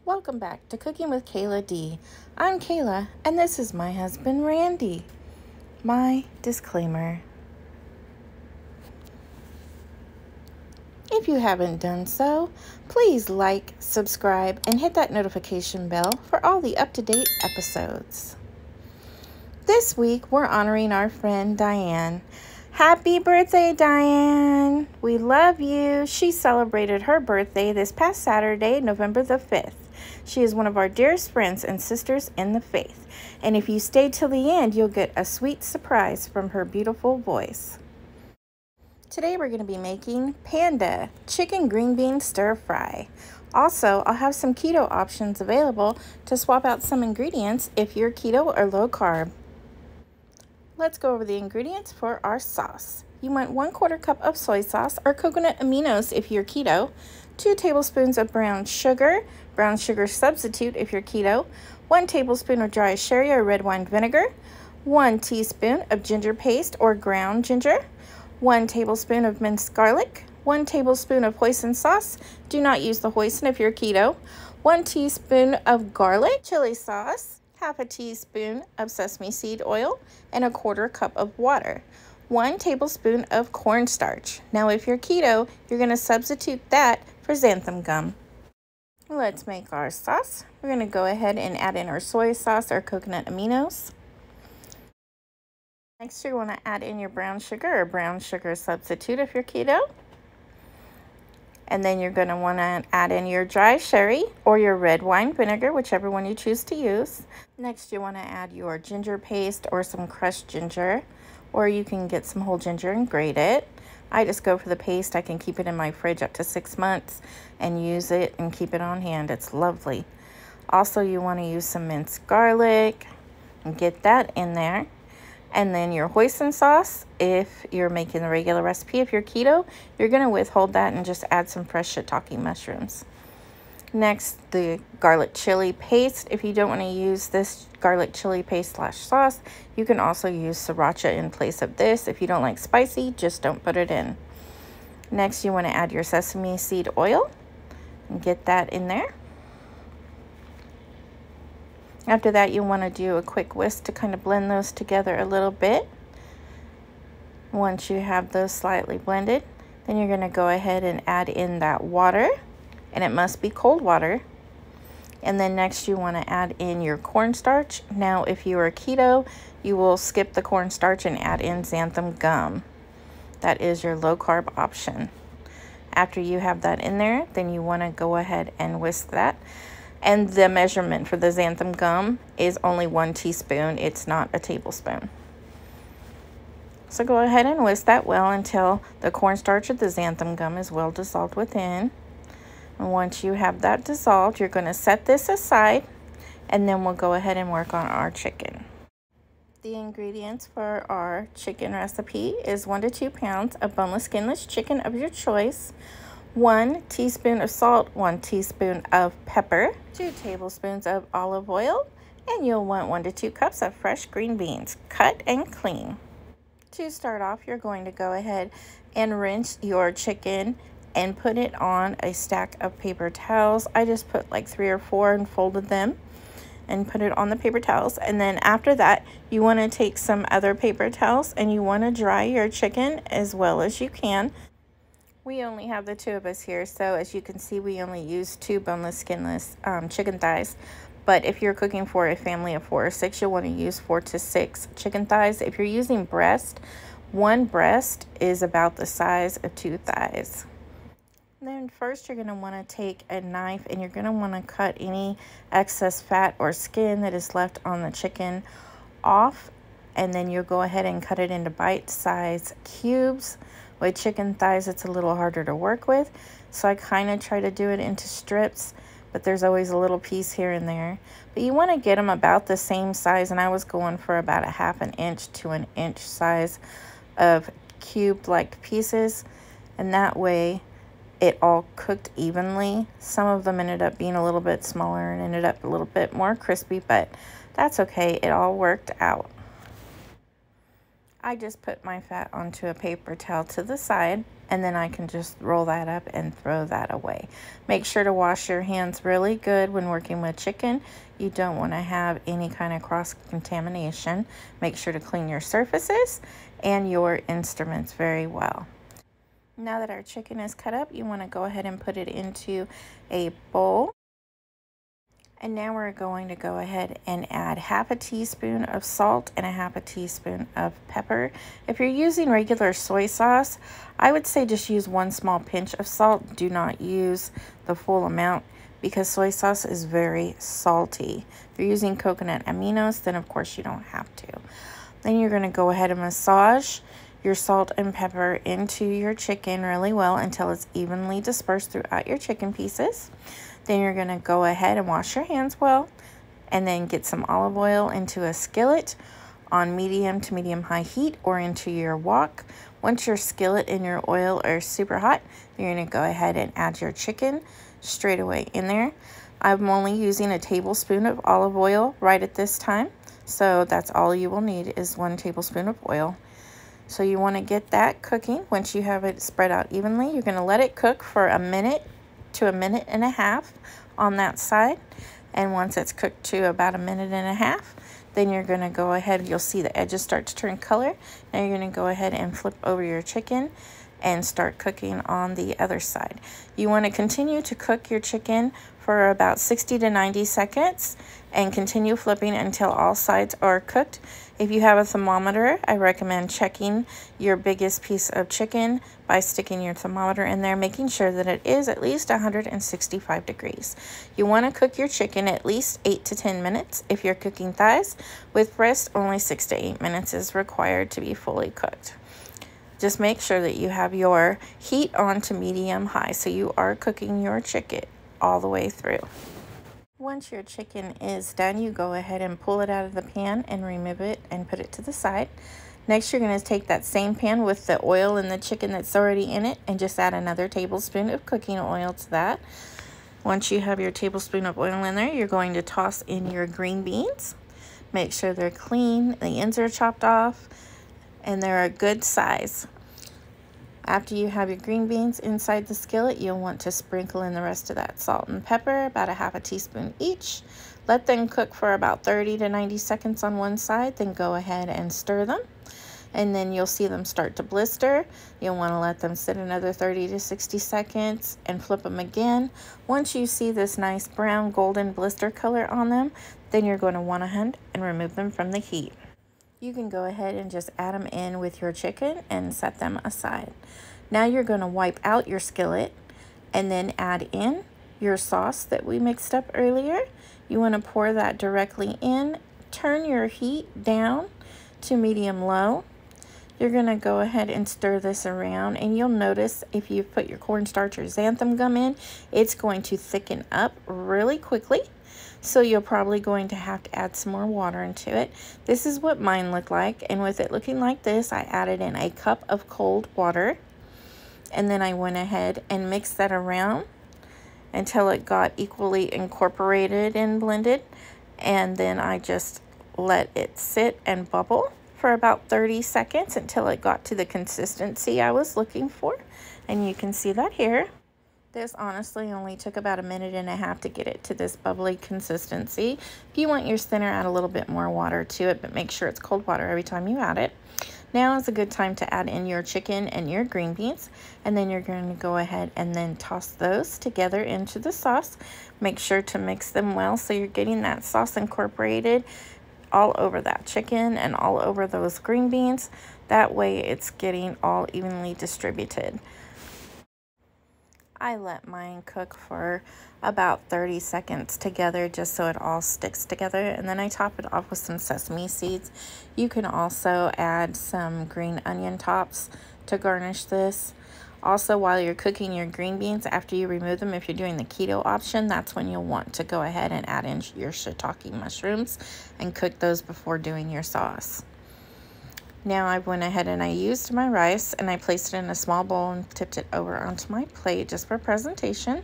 Welcome back to Cooking with Kayla D. I'm Kayla, and this is my husband, Randy. My disclaimer. If you haven't done so, please like, subscribe, and hit that notification bell for all the up-to-date episodes. This week, we're honoring our friend, Diane. Happy birthday, Diane! We love you. She celebrated her birthday this past Saturday, November the 5th. She is one of our dearest friends and sisters in the faith. And if you stay till the end, you'll get a sweet surprise from her beautiful voice. Today we're going to be making Panda chicken green bean stir fry. Also, I'll have some keto options available to swap out some ingredients if you're keto or low carb. Let's go over the ingredients for our sauce. You want 1/4 cup of soy sauce or coconut aminos if you're keto, 2 tablespoons of brown sugar substitute if you're keto, 1 tablespoon of dry sherry or red wine vinegar, 1 teaspoon of ginger paste or ground ginger, 1 tablespoon of minced garlic, 1 tablespoon of hoisin sauce. Do not use the hoisin if you're keto, 1 teaspoon of garlic, chili sauce, half a teaspoon of sesame seed oil, and 1/4 cup of water. 1 tablespoon of corn starch. Now, if you're keto, you're going to substitute that for xanthan gum. Let's make our sauce. We're going to go ahead and add in our soy sauce or coconut aminos. Next, you want to add in your brown sugar or brown sugar substitute if you're keto. And then you're going to want to add in your dry sherry or your red wine vinegar, whichever one you choose to use. Next, you want to add your ginger paste or some crushed ginger, or you can get some whole ginger and grate it. I just go for the paste. I can keep it in my fridge up to 6 months and use it and keep it on hand. It's lovely. Also, you want to use some minced garlic and get that in there. And then your hoisin sauce, if you're making the regular recipe. If you're keto, you're going to withhold that and just add some fresh shiitake mushrooms. Next, the garlic chili paste. If you don't want to use this garlic chili paste / sauce, you can also use sriracha in place of this. If you don't like spicy, just don't put it in. Next, you want to add your sesame seed oil and get that in there. After that, you want to do a quick whisk to kind of blend those together a little bit. Once you have those slightly blended, then you're going to go ahead and add in that water, and it must be cold water. And then next you want to add in your cornstarch. Now, if you are keto, you will skip the cornstarch and add in xanthan gum. That is your low carb option. After you have that in there, then you want to go ahead and whisk that. And the measurement for the xanthan gum is only 1 teaspoon. It's not a tablespoon. So go ahead and whisk that well until the cornstarch or the xanthan gum is well dissolved within. And once you have that dissolved, you're going to set this aside, and then we'll go ahead and work on our chicken. The ingredients for our chicken recipe is 1 to 2 pounds of boneless, skinless chicken of your choice, 1 teaspoon of salt, 1 teaspoon of pepper, 2 tablespoons of olive oil, and you'll want 1 to 2 cups of fresh green beans, cut and clean. To start off, you're going to go ahead and rinse your chicken and put it on a stack of paper towels. I just put like 3 or 4 and folded them and put it on the paper towels. And then after that, you want to take some other paper towels and you want to dry your chicken as well as you can. We only have the 2 of us here, so as you can see, we only use 2 boneless, skinless chicken thighs. But if you're cooking for a family of 4 or 6, you'll want to use 4 to 6 chicken thighs. If you're using breast, 1 breast is about the size of 2 thighs. Then first, you're going to want to take a knife and you're going to want to cut any excess fat or skin that is left on the chicken off. And then you'll go ahead and cut it into bite-sized cubes. With chicken thighs, it's a little harder to work with, so I kind of try to do it into strips, but there's always a little piece here and there. But you want to get them about the same size, and I was going for about a 1/2 inch to 1 inch size of cube-like pieces, and that way it all cooked evenly. Some of them ended up being a little bit smaller and ended up a little bit more crispy, but that's okay. It all worked out. I just put my fat onto a paper towel to the side, and then I can just roll that up and throw that away. Make sure to wash your hands really good when working with chicken. You don't want to have any kind of cross-contamination. Make sure to clean your surfaces and your instruments very well. Now that our chicken is cut up, you want to go ahead and put it into a bowl. And now we're going to go ahead and add half a teaspoon of salt and a half a teaspoon of pepper. If you're using regular soy sauce, I would say just use 1 small pinch of salt. Do not use the full amount because soy sauce is very salty. If you're using coconut aminos, then of course you don't have to. Then you're going to go ahead and massage your salt and pepper into your chicken really well until it's evenly dispersed throughout your chicken pieces. Then you're going to go ahead and wash your hands well, and then get some olive oil into a skillet on medium to medium high heat or into your wok. Once your skillet and your oil are super hot, you're going to go ahead and add your chicken straight away in there. I'm only using a tablespoon of olive oil right at this time, so that's all you will need is 1 tablespoon of oil. So you want to get that cooking. Once you have it spread out evenly, you're going to let it cook for a minute to a minute and a half on that side. And once it's cooked to about a minute and a half, then you're going to go ahead, you'll see the edges start to turn color. Now you're going to go ahead and flip over your chicken and start cooking on the other side. You want to continue to cook your chicken for about 60 to 90 seconds and continue flipping until all sides are cooked. If you have a thermometer, I recommend checking your biggest piece of chicken by sticking your thermometer in there, making sure that it is at least 165 degrees. You want to cook your chicken at least 8 to 10 minutes. If you're cooking thighs, with breast, only 6 to 8 minutes is required to be fully cooked. Just make sure that you have your heat on to medium high, so you are cooking your chicken all the way through. Once your chicken is done, you go ahead and pull it out of the pan and remove it and put it to the side. Next, you're going to take that same pan with the oil and the chicken that's already in it and just add another tablespoon of cooking oil to that. Once you have your tablespoon of oil in there, you're going to toss in your green beans. Make sure they're clean, the ends are chopped off, and they're a good size. After you have your green beans inside the skillet, you'll want to sprinkle in the rest of that salt and pepper, about a half a teaspoon each. Let them cook for about 30 to 90 seconds on one side, then go ahead and stir them. And then you'll see them start to blister. You'll want to let them sit another 30 to 60 seconds and flip them again. Once you see this nice brown golden blister color on them, then you're going to want to hunt and remove them from the heat. You can go ahead and just add them in with your chicken and set them aside. Now you're going to wipe out your skillet and then add in your sauce that we mixed up earlier. You want to pour that directly in. Turn your heat down to medium-low. You're going to go ahead and stir this around, and you'll notice if you put your corn starch or xanthan gum in, it's going to thicken up really quickly. So you're probably going to have to add some more water into it. This is what mine looked like, and with it looking like this, I added in a cup of cold water, and then I went ahead and mixed that around until it got equally incorporated and blended, and then I just let it sit and bubble for about 30 seconds until it got to the consistency I was looking for, and you can see that here. This honestly only took about a minute and a half to get it to this bubbly consistency. If you want yours thinner, add a little bit more water to it, but make sure it's cold water every time you add it. Now is a good time to add in your chicken and your green beans, and then you're going to go ahead and then toss those together into the sauce. Make sure to mix them well so you're getting that sauce incorporated all over that chicken and all over those green beans. That way it's getting all evenly distributed. I let mine cook for about 30 seconds together just so it all sticks together, and then I top it off with some sesame seeds. You can also add some green onion tops to garnish this. Also, while you're cooking your green beans, after you remove them, if you're doing the keto option, that's when you'll want to go ahead and add in your shiitake mushrooms and cook those before doing your sauce. Now I went ahead and I used my rice and I placed it in a small bowl and tipped it over onto my plate just for presentation.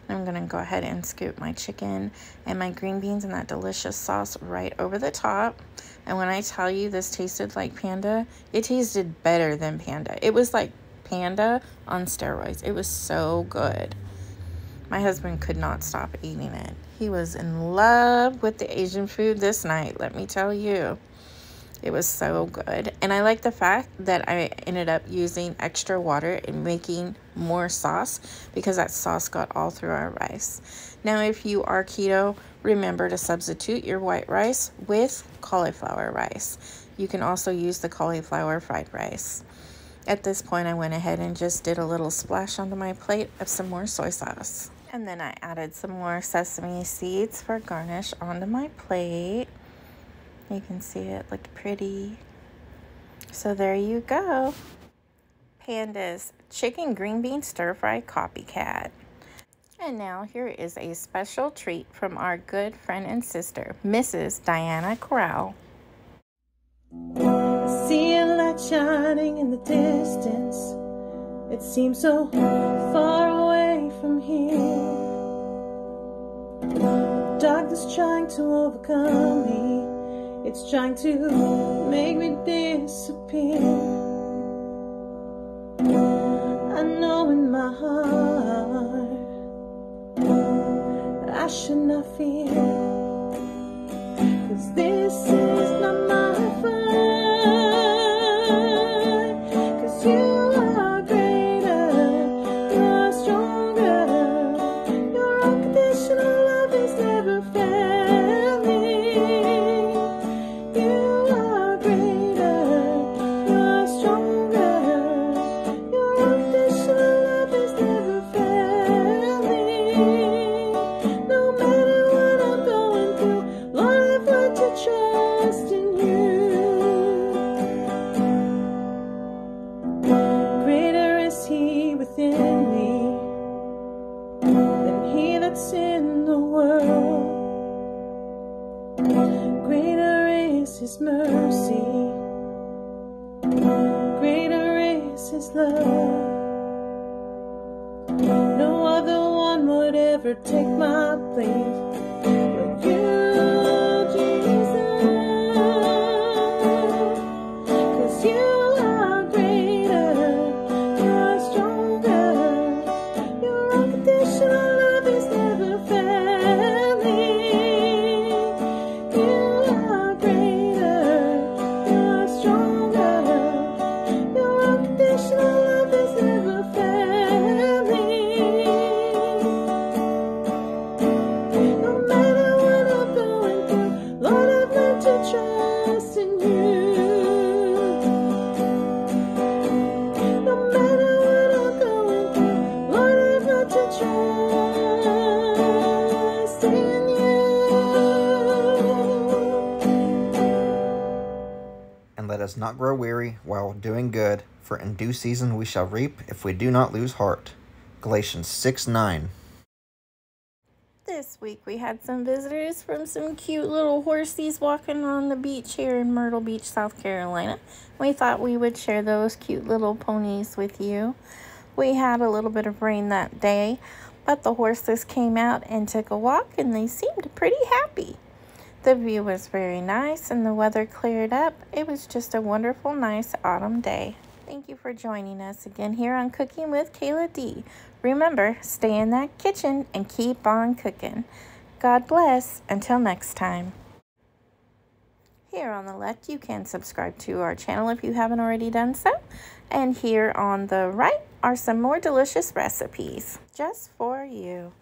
I'm going to go ahead and scoop my chicken and my green beans and that delicious sauce right over the top. And when I tell you this tasted like Panda, it tasted better than Panda. It was like Panda on steroids. It was so good. My husband could not stop eating it. He was in love with the Asian food this night, let me tell you. It was so good. And I like the fact that I ended up using extra water and making more sauce because that sauce got all through our rice. Now, if you are keto, remember to substitute your white rice with cauliflower rice. You can also use the cauliflower fried rice. At this point, I went ahead and just did a little splash onto my plate of some more soy sauce. And then I added some more sesame seeds for garnish onto my plate. You can see it look pretty. So there you go. Panda's chicken green bean stir fry copycat. And now here is a special treat from our good friend and sister, Mrs. Diana Corral. I see a light shining in the distance. It seems so far away from here. Darkness trying to overcome me. It's trying to make me disappear. I know in my heart that I should not fear, 'cause this is not my fight. 'Cause you are greater, you're stronger, your unconditional love is never failed me. You are greater, you're stronger, your unconditional love is never failed me. No matter what I'm going through, Lord, I've learned to trust in you. Greater is He within me than he that's in the world. Greater is His mercy, greater is His love. No other one would ever take my place but you, Jesus. 'Cause you are greater, you're stronger, your unconditional love is never failed me. You are greater, you're stronger, your unconditional love is never failed me. No matter what I'm going through, Lord, I've learned to trust in you. No matter what I'm going through, Lord, I've learned to trust in you. And let us not grow weary while doing good, for in due season we shall reap if we do not lose heart. Galatians 6:9. This week we had some visitors from some cute little horsies walking on the beach here in Myrtle Beach, South Carolina. We thought we would share those cute little ponies with you. We had a little bit of rain that day, but the horses came out and took a walk and they seemed pretty happy. The view was very nice and the weather cleared up. It was just a wonderful, nice autumn day. Thank you for joining us again here on Cooking with Kayla D. Remember, stay in that kitchen and keep on cooking. God bless. Until next time. Here on the left, you can subscribe to our channel if you haven't already done so. And here on the right are some more delicious recipes just for you.